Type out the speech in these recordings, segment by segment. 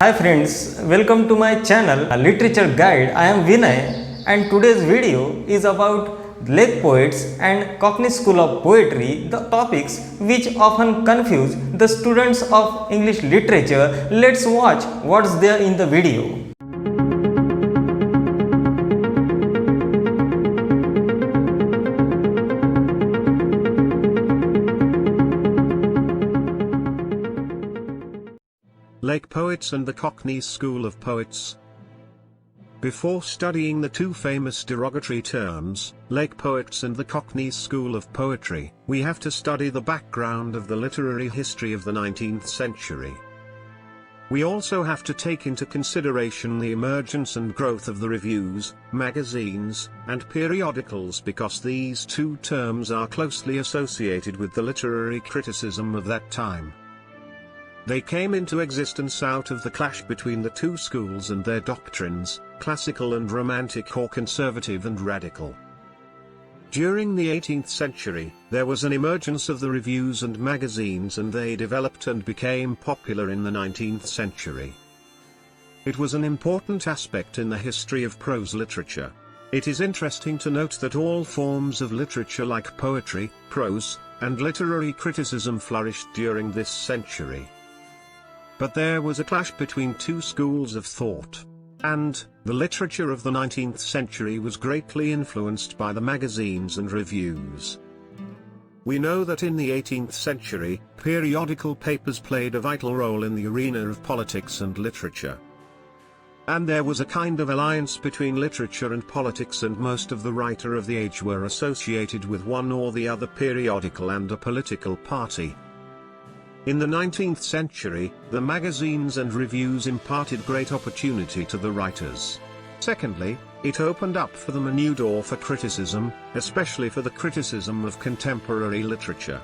Hi friends, welcome to my channel Literature Guide. I am Vinay and today's video is about lake poets and Cockney School of Poetry, the topics which often confuse the students of English literature. Let's watch what's there in the video. Lake Poets and the Cockney School of Poets. Before studying the two famous derogatory terms, Lake Poets and the Cockney School of Poetry, we have to study the background of the literary history of the 19th century. We also have to take into consideration the emergence and growth of the reviews, magazines, and periodicals because these two terms are closely associated with the literary criticism of that time. They came into existence out of the clash between the two schools and their doctrines, classical and romantic or conservative and radical. During the 18th century, there was an emergence of the reviews and magazines and they developed and became popular in the 19th century. It was an important aspect in the history of prose literature. It is interesting to note that all forms of literature like poetry, prose, and literary criticism flourished during this century. But there was a clash between two schools of thought. And, the literature of the 19th century was greatly influenced by the magazines and reviews. We know that in the 18th century, periodical papers played a vital role in the arena of politics and literature. And there was a kind of alliance between literature and politics, and most of the writers of the age were associated with one or the other periodical and a political party. In the 19th century, the magazines and reviews imparted great opportunity to the writers. Secondly, it opened up for them a new door for criticism, especially for the criticism of contemporary literature.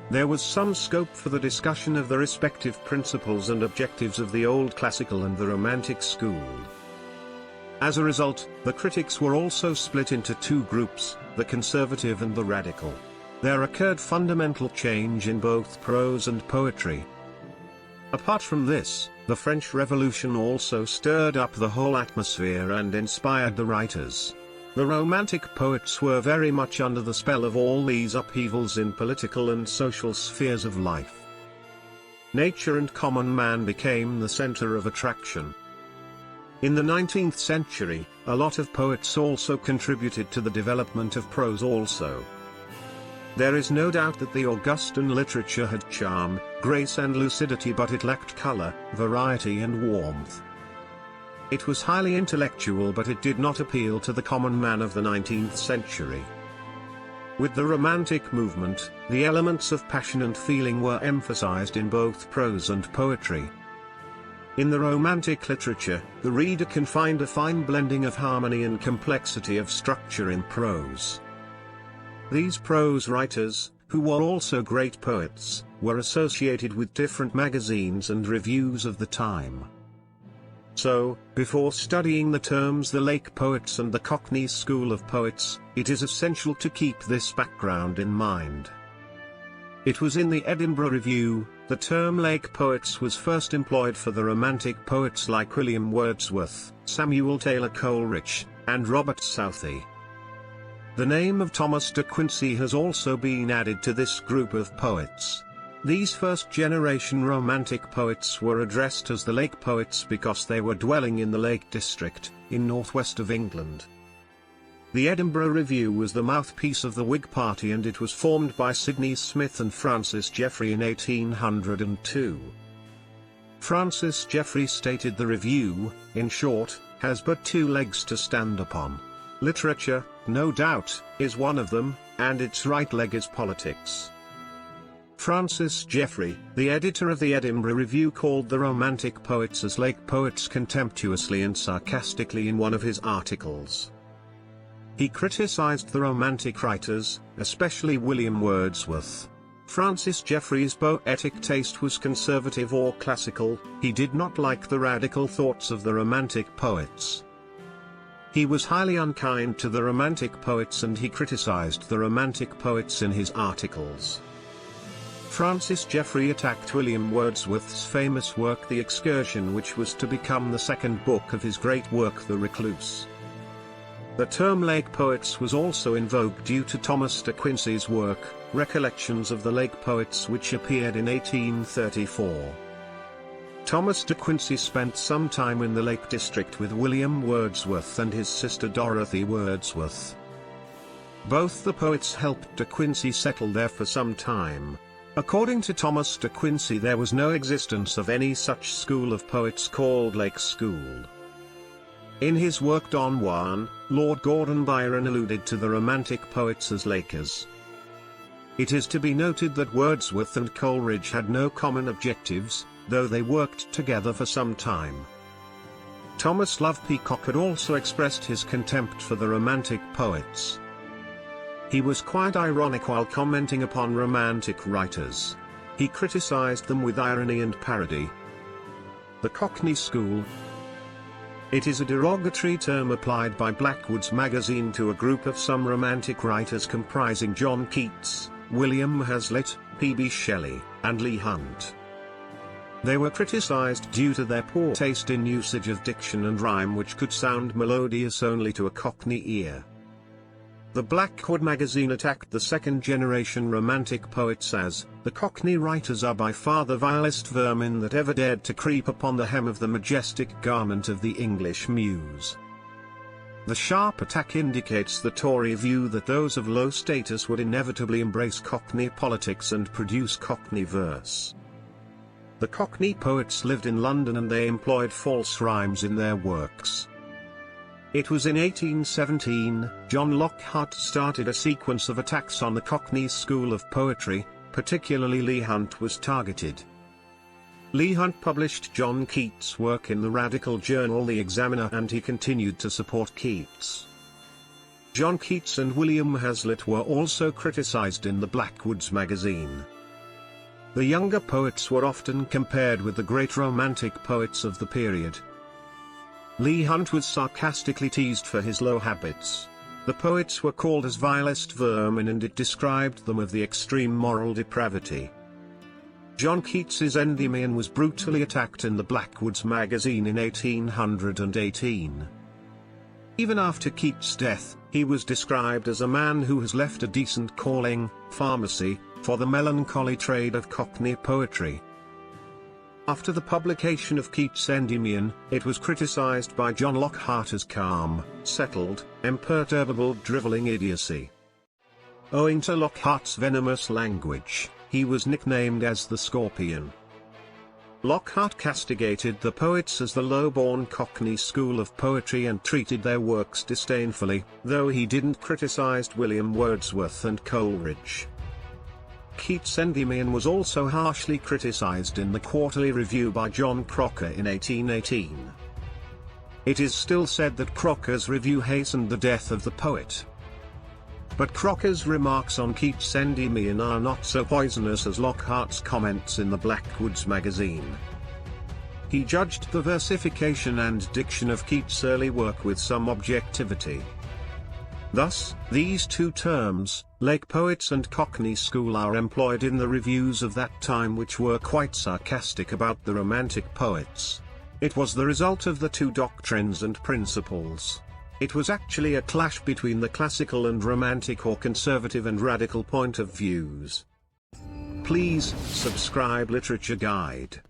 There was some scope for the discussion of the respective principles and objectives of the old classical and the romantic school. As a result, the critics were also split into two groups, the conservative and the radical. There occurred fundamental change in both prose and poetry. Apart from this, the French Revolution also stirred up the whole atmosphere and inspired the writers. The Romantic poets were very much under the spell of all these upheavals in political and social spheres of life. Nature and common man became the center of attraction. In the 19th century, a lot of poets also contributed to the development of prose also. There is no doubt that the Augustan literature had charm, grace and lucidity, but it lacked color, variety and warmth. It was highly intellectual, but it did not appeal to the common man of the 19th century. With the Romantic movement, the elements of passion and feeling were emphasized in both prose and poetry. In the Romantic literature, the reader can find a fine blending of harmony and complexity of structure in prose. These prose writers, who were also great poets, were associated with different magazines and reviews of the time. So, before studying the terms the Lake Poets and the Cockney School of Poets, it is essential to keep this background in mind. It was in the Edinburgh Review, the term Lake Poets was first employed for the romantic poets like William Wordsworth, Samuel Taylor Coleridge, and Robert Southey. The name of Thomas De Quincey has also been added to this group of poets. These first-generation Romantic poets were addressed as the Lake Poets because they were dwelling in the Lake District, in northwest of England. The Edinburgh Review was the mouthpiece of the Whig Party, and it was formed by Sidney Smith and Francis Jeffrey in 1802. Francis Jeffrey stated the Review, in short, has but two legs to stand upon. Literature, no doubt, is one of them, and its right leg is politics. Francis Jeffrey, the editor of the Edinburgh Review, called the Romantic poets as Lake Poets contemptuously and sarcastically in one of his articles. He criticized the Romantic writers, especially William Wordsworth. Francis Jeffrey's poetic taste was conservative or classical. He did not like the radical thoughts of the Romantic poets. He was highly unkind to the Romantic poets and he criticized the Romantic poets in his articles. Francis Jeffrey attacked William Wordsworth's famous work The Excursion, which was to become the second book of his great work The Recluse. The term Lake Poets was also in vogue due to Thomas De Quincey's work, Recollections of the Lake Poets, which appeared in 1834. Thomas De Quincey spent some time in the Lake District with William Wordsworth and his sister Dorothy Wordsworth. Both the poets helped De Quincey settle there for some time. According to Thomas De Quincey, there was no existence of any such school of poets called Lake School. In his work Don Juan, Lord Gordon Byron alluded to the Romantic poets as Lakers. It is to be noted that Wordsworth and Coleridge had no common objectives, though they worked together for some time. Thomas Love Peacock had also expressed his contempt for the Romantic poets. He was quite ironic while commenting upon Romantic writers. He criticized them with irony and parody. The Cockney School. It is a derogatory term applied by Blackwood's magazine to a group of some Romantic writers comprising John Keats, William Hazlitt, P.B. Shelley, and Leigh Hunt. They were criticized due to their poor taste in usage of diction and rhyme, which could sound melodious only to a Cockney ear. The Blackwood magazine attacked the second-generation Romantic poets as, "The Cockney writers are by far the vilest vermin that ever dared to creep upon the hem of the majestic garment of the English muse." The sharp attack indicates the Tory view that those of low status would inevitably embrace Cockney politics and produce Cockney verse. The Cockney poets lived in London and they employed false rhymes in their works. It was in 1817, John Lockhart started a sequence of attacks on the Cockney School of Poetry, particularly Leigh Hunt was targeted. Leigh Hunt published John Keats' work in the radical journal The Examiner, and he continued to support Keats. John Keats and William Hazlitt were also criticized in the Blackwoods magazine. The younger poets were often compared with the great Romantic poets of the period. Leigh Hunt was sarcastically teased for his low habits. The poets were called as vilest vermin, and it described them of the extreme moral depravity. John Keats's Endymion was brutally attacked in the Blackwoods magazine in 1818. Even after Keats' death, he was described as a man who has left a decent calling, pharmacy, for the melancholy trade of Cockney poetry. After the publication of Keats' Endymion, it was criticized by John Lockhart as calm, settled, imperturbable drivelling idiocy. Owing to Lockhart's venomous language, he was nicknamed as the Scorpion. Lockhart castigated the poets as the low-born Cockney School of Poetry and treated their works disdainfully, though he didn't criticize William Wordsworth and Coleridge. Keats' Endymion was also harshly criticized in the Quarterly Review by John Crocker in 1818. It is still said that Crocker's review hastened the death of the poet. But Crocker's remarks on Keats' Endymion are not so poisonous as Lockhart's comments in the Blackwoods magazine. He judged the versification and diction of Keats' early work with some objectivity. Thus, these two terms, Lake Poets and Cockney School, are employed in the reviews of that time, which were quite sarcastic about the Romantic poets. It was the result of the two doctrines and principles. It was actually a clash between the classical and Romantic, or conservative and radical point of views. Please subscribe Literature Guide.